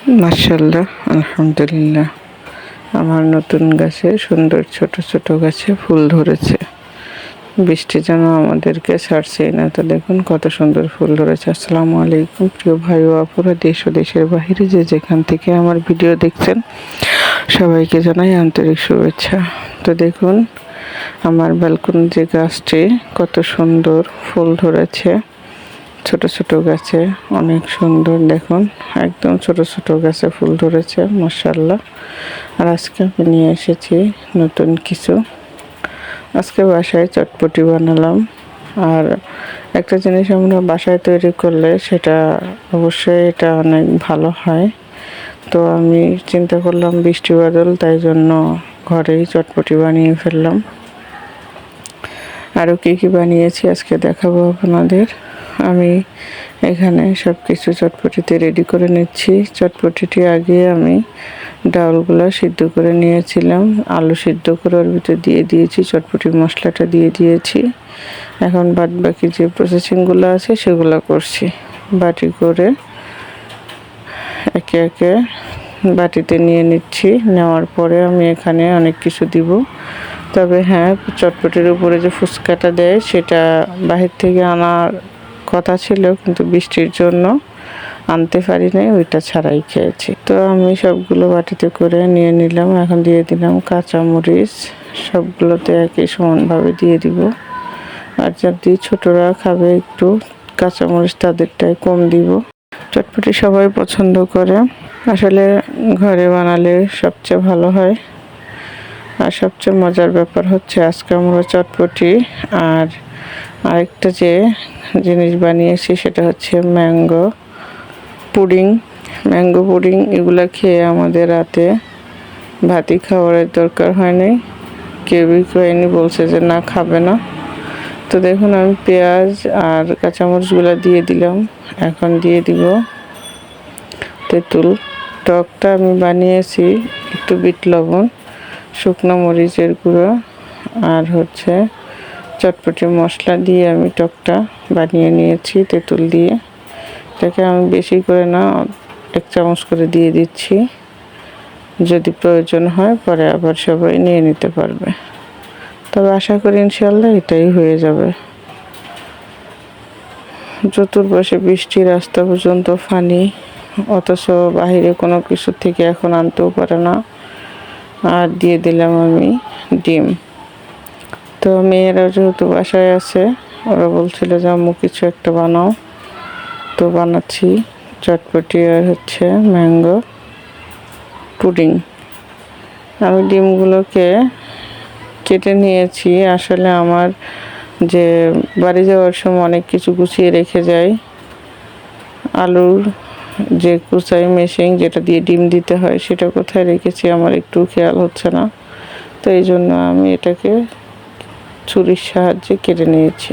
মাশাআল্লাহ, আলহামদুলিল্লাহ। আমার নতুন গাছে সুন্দর ছোট ছোট গাছে ফুল ধরেছে। বৃষ্টি যেন আমাদেরকে ছাড়ছেই না। তো দেখুন কত সুন্দর ফুল ধরেছে। আসসালামু আলাইকুম প্রিয় ভাই ও আপুরা, দেশ ও দেশের বাহিরে যে যেখান থেকে আমার ভিডিও দেখছেন, সবাইকে জানাই আন্তরিক শুভেচ্ছা। তো দেখুন আমার ব্যালকনির যে গাছটি কত সুন্দর ফুল ধরেছে। ছোট ছোট গাছে অনেক সুন্দর, দেখুন একদম ছোট ছোট গাছে ফুল ধরেছে মাশাআল্লাহ। আর আজকে আমি নিয়ে এসেছি নতুন কিছু। আজকে বাসায় চটপটি বানালাম। আর একটা জিনিস আমরা বাসায় তৈরি করলে সেটা অবশ্যই এটা অনেক ভালো হয়। তো আমি চিন্তা করলাম বৃষ্টি বাদল, তাই জন্য ঘরেই চটপটি বানিয়ে ফেললাম। আরও কী বানিয়েছি আজকে দেখাবো আপনাদের। আমি এখানে সব কিছু চটপটিতে রেডি করে নিচ্ছি। চটপটিটি আগে আমি ডাউলগুলো সিদ্ধ করে নিয়েছিলাম, আলু সিদ্ধ করে ওর ভিতরে দিয়ে দিয়েছি, চটপটির মশলাটা দিয়ে দিয়েছি। এখন বাদ বাকি যে প্রসেসিংগুলো আছে সেগুলো করছি। বাটি করে একে একে বাটিতে নিয়ে নিচ্ছি। নেওয়ার পরে আমি এখানে অনেক কিছু দিব। তবে হ্যাঁ, চটপটির উপরে যে ফুচকাটা দেয় সেটা বাহির থেকে আনার কথা ছিল, কিন্তু বৃষ্টির জন্য আনতে পারি নাই, ওইটা ছাড়াই খেয়েছি। তো আমি সবগুলো বাটিতে করে নিয়ে নিলাম। এখন দিয়ে দিলাম কাঁচামরিচ, সবগুলোতে একই সমানভাবে দিয়ে দিব। আর যদি ছোটরা খাবে একটু কাঁচামরিচ, তাদেরটাই কম দিব। চটপটি সবাই পছন্দ করে, আসলে ঘরে বানালে সবচেয়ে ভালো হয়। আর সবচেয়ে মজার ব্যাপার হচ্ছে আজকে আমরা চটপটি আর আরেকটা যে জিনিস বানিয়েছি সেটা হচ্ছে ম্যাঙ্গো পুডিং। এগুলো খেয়ে আমাদের রাতে ভাতই খাওয়ার দরকার হয়নি, কেউই খায়নি, বলছে যে না খাবে না। তো দেখুন আমি পেঁয়াজ আর কাঁচামরিচগুলো দিয়ে দিলাম। এখন দিয়ে দিব তেঁতুল। টকটা আমি বানিয়েছি একটু বিট লবণ, শুকনো মরিচের গুঁড়ো আর হচ্ছে চটপটি মশলা দিয়ে আমি টকটা বানিয়ে নিয়েছি তেঁতুল দিয়ে। এটাকে আমি বেশি করে না, 1 চামচ করে দিয়ে দিচ্ছি। যদি প্রয়োজন হয় পরে আবার সবাই নিয়ে নিতে পারবে। তবে আশা করি ইনশাআল্লাহ এটাই হয়ে যাবে। চতুর্পাশে বৃষ্টি, রাস্তা পর্যন্ত পানি, অথচ বাহিরে কোনো কিছু থেকে এখন আনতেও পারে না। আর দিয়ে দিলাম আমি ডিম। তো মেয়েরা যেহেতু বাসায় আছে, ওরা বলছিল যে আম্মু কিছু একটা বানাও, তো বানাচ্ছি চটপটি আর হচ্ছে ম্যাঙ্গো পুডিং। আমি ডিমগুলোকে কেটে নিয়েছি। আসলে আমার যে বাড়ি যাওয়ার সময় অনেক কিছু গুছিয়ে রেখে যাই, আলুর যে কুচাই মেশিন যেটা দিয়ে ডিম দিতে হয় সেটা কোথায় রেখেছি আমার একটু খেয়াল হচ্ছে না। তো এই জন্য আমি এটাকে ছুরির সাহায্যে কেটে নিয়েছি।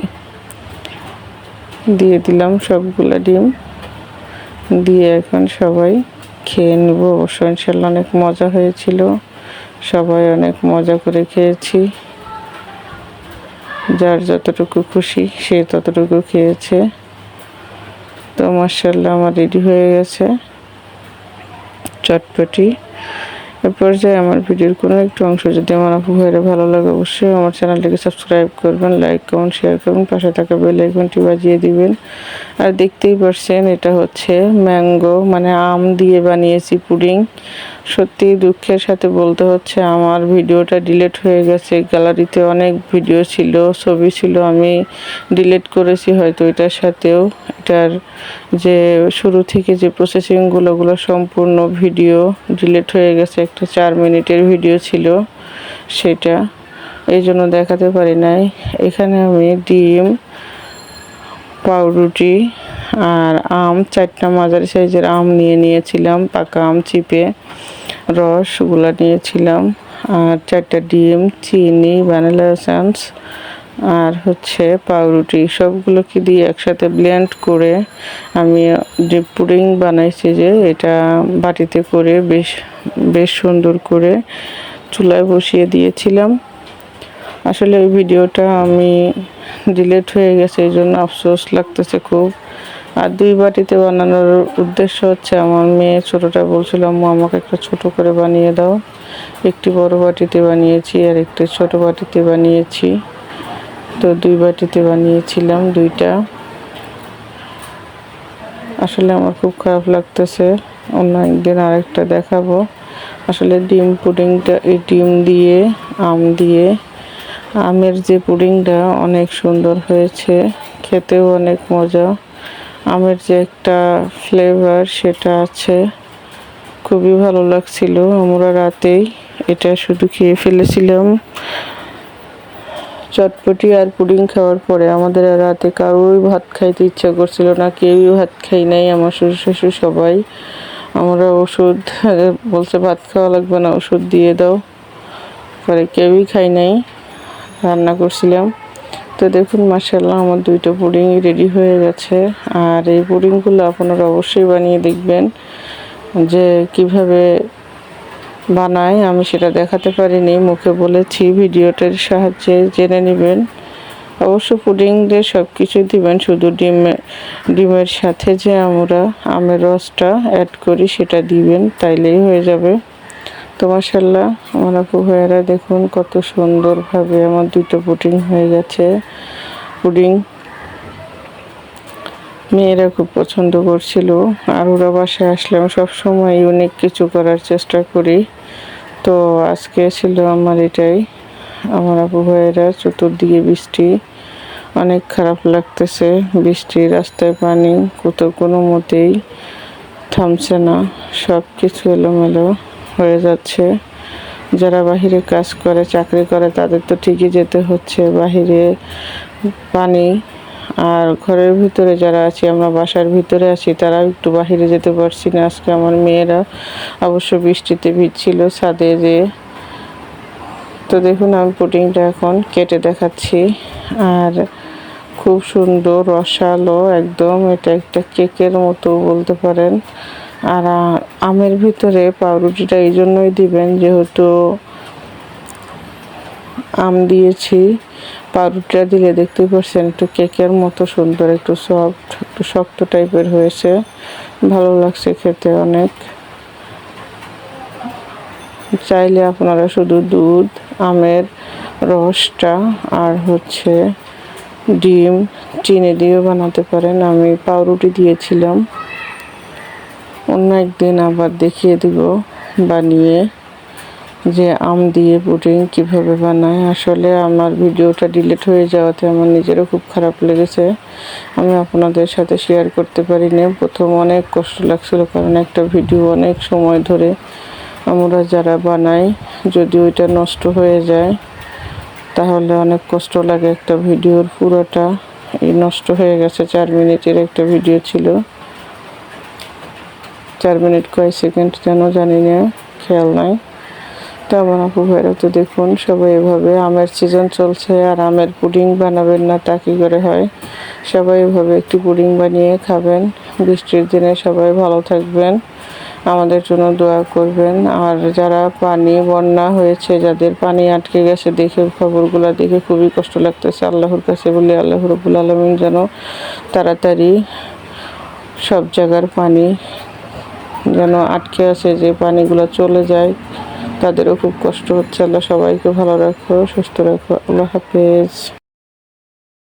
দিয়ে দিলাম সবগুলো ডিম, দিয়ে এখন সবাই খেয়ে নেব। অবশ্য ইনশাল্লাহ অনেক মজা হয়েছিল, সবাই অনেক মজা করে খেয়েছি। যার যতটুকু খুশি সে ততটুকু খেয়েছে। তো মাশাআল্লাহ আমার রেডি হয়ে গেছে চটপটি। এ পর্যায়ে আমার ভিডিওর কোনো একটু অংশ যদি আমার আপু ভাইয়েরা ভালো লাগে, অবশ্যই আমার চ্যানেলটিকে সাবস্ক্রাইব করবেন, লাইক কমেন্ট শেয়ার করবেন, পাশে থাকা বেল আইকনটি বাজিয়ে দিবেন। আর দেখতেই পারছেন এটা হচ্ছে ম্যাঙ্গো মানে আম দিয়ে বানিয়েছি পুডিং। সত্যি দুঃখের সাথে বলতে হচ্ছে আমার ভিডিওটা ডিলিট হয়ে গেছে। গ্যালারিতে অনেক ভিডিও ছিল, ছবি ছিল, আমি ডিলিট করেছি হয়তো এটার সাথেও। এটার যে শুরু থেকে যে প্রসেসিংগুলো সম্পূর্ণ ভিডিও ডিলিট হয়ে গেছে। একটা 4 মিনিটের ভিডিও ছিল সেটা, এই জন্য দেখাতে পারি নাই। এখানে আমি ডিম, পাউরুটি আর আম, 4টা মাঝারি সাইজের আম নিয়েছিলাম, পাকা আম চিপে রসগুলো নিয়েছিলাম, আর 4টা ডিম, চিনি, ভ্যানিলা এসেন্স আর হচ্ছে পাউরুটি, সবগুলোকে দিয়ে একসাথে ব্লেন্ড করে আমি যে পুডিং বানাইছি, যে এটা বাটিতে করে বেশ সুন্দর করে চুলায় বসিয়ে দিয়েছিলাম। আসলে ওই ভিডিওটা আমি ডিলিট হয়ে গেছে, এই জন্য আফসোস লাগতেছে খুব। আর 2 বাটিতে বানানোর উদ্দেশ্য হচ্ছে আমার মেয়ে ছোটোটা বলছিল আম্মু আমাকে একটা ছোট করে বানিয়ে দাও। একটি বড় বাটিতে বানিয়েছি আর একটি ছোট বাটিতে বানিয়েছি। তো 2 বাটিতে বানিয়েছিলাম 2টা। আসলে আমার খুব খারাপ লাগতেছে, অন্য একদিন আরেকটা দেখাবো। আসলে ডিম পুডিংটা এই ডিম দিয়ে আম দিয়ে আমের যে পুডিংটা অনেক সুন্দর হয়েছে, খেতেও অনেক মজা। আমের যে একটা ফ্লেভার সেটা আছে, খুবই ভালো লাগছিল। আমরা রাতেই এটা শুধু খেয়ে ফেলেছিলাম। চটপটি আর পুডিং খাওয়ার পরে আমাদের আর রাতে কারোই ভাত খাইতে ইচ্ছা করছিল না, কেউই ভাত খাই নাই। আমার শ্বশুর শাশুড়ি সবাই, আমরা ওষুধ বলছে ভাত খাওয়া লাগবে না, ওষুধ দিয়ে দাও, পরে কেউই খাই নাই। রান্না করছিলাম। তো দেখুন মাশাআল্লাহ আমার 2টা পুডিং রেডি হয়ে গেছে। আর এই পুডিংগুলো আপনারা অবশ্যই বানিয়ে দেখবেন। যে কিভাবে বানায় আমি সেটা দেখাতে পারিনি, মুখে বলেছি, ভিডিওটার সাহায্যে জেনে নেবেন। অবশ্য পুডিংয়ে সব কিছু দিবেন, শুধু ডিমের সাথে যে আমরা আমের রসটা অ্যাড করি সেটা দিবেন, তাইলেই হয়ে যাবে। তো মাশাআল্লাহ আমার আপু ভাইয়েরা দেখুন কত সুন্দরভাবে আমার 2টা পুডিং হয়ে গেছে। পুডিং মেয়েরা খুব পছন্দ করছিল। আর ওরা বাসায় আসলে আমি সবসময় ইউনিক কিছু করার চেষ্টা করি। তো আজকে ছিল আমার এটাই। আমার আপু ভাইয়েরা চতুর্দিকে বৃষ্টি, অনেক খারাপ লাগতেছে। বৃষ্টি, রাস্তায় পানি, কোনো মতেই থামছে না, সব কিছু এলোমেলো হয়ে যাচ্ছে। যারা বাহিরে কাজ করে, চাকরি করে, তাদের তো ঠিকই যেতে হচ্ছে, বাহিরে পানি। আর ঘরের ভিতরে যারা আছি, আমরা বাসার ভিতরে আছি, তারা একটু বাহিরে যেতে পারছি না। আজকে আমার মেয়েরা অবশ্য বৃষ্টিতে ভিজছিল ছাদে যেয়ে। তো দেখুন আমি পুডিংটা এখন কেটে দেখাচ্ছি। আর খুব সুন্দর রসালো একদম, এটা একটা কেকের মতো বলতে পারেন। আর আমের ভিতরে পাউরুটিটা এই জন্যই দিবেন যেহেতু আম দিয়েছি। পাউরুটিটা দিলে দেখতে পাচ্ছেন একটু কেকের মতো সুন্দর, একটু সফট, একটু শক্ত টাইপের হয়েছে, ভালো লাগছে খেতে অনেক। চাইলে আপনারা শুধু দুধ, আমের রসটা আর হচ্ছে ডিম, চিনি দিয়েও বানাতে পারেন। আমি পাউরুটি দিয়েছিলাম। অন্য একদিন আবার দেখিয়ে দিব বানিয়ে যে আম দিয়ে পুডিং কিভাবে বানায়। আসলে আমার ভিডিওটা ডিলিট হয়ে যাওয়াতে আমার নিজেরও খুব খারাপ লেগেছে, আমি আপনাদের সাথে শেয়ার করতে পারিনি। প্রথম অনেক কষ্ট লাগছিল, কারণ একটা ভিডিও অনেক সময় ধরে আমরা যারা বানাই, যদি ওইটা নষ্ট হয়ে যায় তাহলে অনেক কষ্ট লাগে। একটা ভিডিওর পুরোটা এই নষ্ট হয়ে গেছে। 4 মিনিটের একটা ভিডিও ছিল, 4 মিনিট কয় সেকেন্ড যেন জানি না, খেয়াল নাই। তো আমার আপু ভাইরা তো দেখুন সবাই এভাবে, আমের সিজন চলছে আর আমের পুডিং বানাবেন না তা কী করে হয়। সবাই এভাবে একটি পুডিং বানিয়ে খাবেন। বৃষ্টির দিনে সবাই ভালো থাকবেন, আমাদের জন্য দোয়া করবেন। আর যারা বন্যা হয়েছে, যাদের পানি আটকে গেছে, দেখে খবরগুলো দেখে খুবই কষ্ট লাগতেছে। আল্লাহর কাছে বলি আল্লাহ রাব্বুল আলামিন যেন তাড়াতাড়ি সব জায়গার পানি যেন আটকে আছে, যে পানিগুলো চলে যায়, তাদেরও খুব কষ্ট হচ্ছে। আল্লাহ সবাইকে ভালো রাখো, সুস্থ রাখো। আল্লাহ হাফেজ।